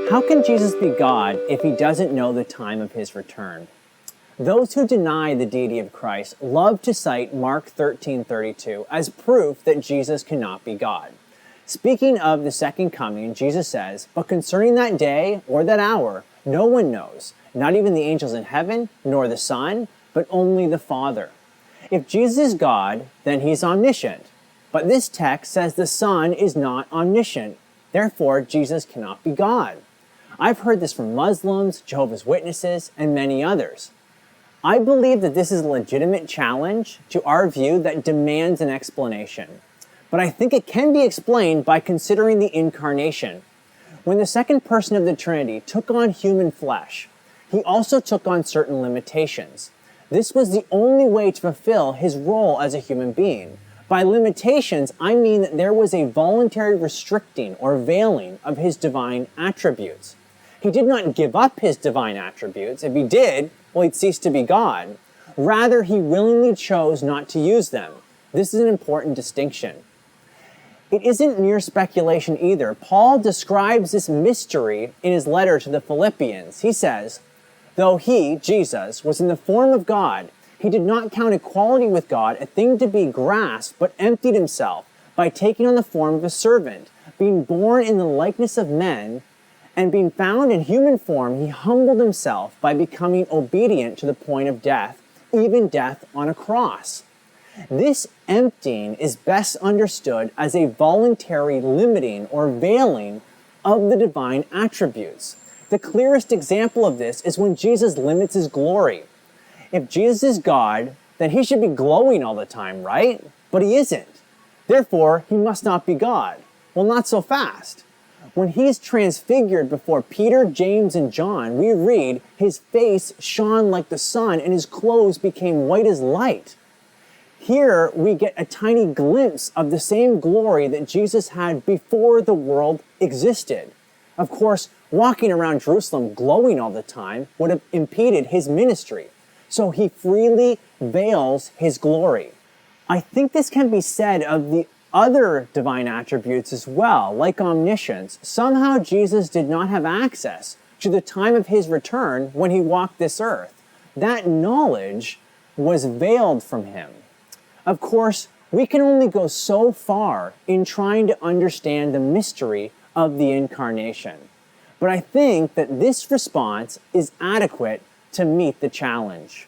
How can Jesus be God if he doesn't know the time of his return? Those who deny the deity of Christ love to cite Mark 13:32 as proof that Jesus cannot be God. Speaking of the second coming, Jesus says, "But concerning that day or that hour, no one knows, not even the angels in heaven, nor the Son, but only the Father." If Jesus is God, then he's omniscient. But this text says the Son is not omniscient. Therefore, Jesus cannot be God. I've heard this from Muslims, Jehovah's Witnesses, and many others. I believe that this is a legitimate challenge to our view that demands an explanation. But I think it can be explained by considering the incarnation. When the second person of the Trinity took on human flesh, he also took on certain limitations. This was the only way to fulfill his role as a human being. By limitations, I mean that there was a voluntary restricting or veiling of his divine attributes. He did not give up his divine attributes. If he did, well, he'd cease to be God. Rather, he willingly chose not to use them. This is an important distinction. It isn't mere speculation either. Paul describes this mystery in his letter to the Philippians. He says, "Though he, Jesus, was in the form of God, he did not count equality with God a thing to be grasped, but emptied himself by taking on the form of a servant, being born in the likeness of men, and being found in human form, he humbled himself by becoming obedient to the point of death, even death on a cross." This emptying is best understood as a voluntary limiting or veiling of the divine attributes. The clearest example of this is when Jesus limits his glory. If Jesus is God, then he should be glowing all the time, right? But he isn't. Therefore, he must not be God. Well, not so fast. When he is transfigured before Peter, James, and John, we read, his face shone like the sun and his clothes became white as light. Here we get a tiny glimpse of the same glory that Jesus had before the world existed. Of course, walking around Jerusalem glowing all the time would have impeded his ministry, so he freely veils his glory. I think this can be said of the other divine attributes as well, like omniscience. Somehow Jesus did not have access to the time of his return when he walked this earth. That knowledge was veiled from him. Of course, we can only go so far in trying to understand the mystery of the incarnation. But I think that this response is adequate to meet the challenge.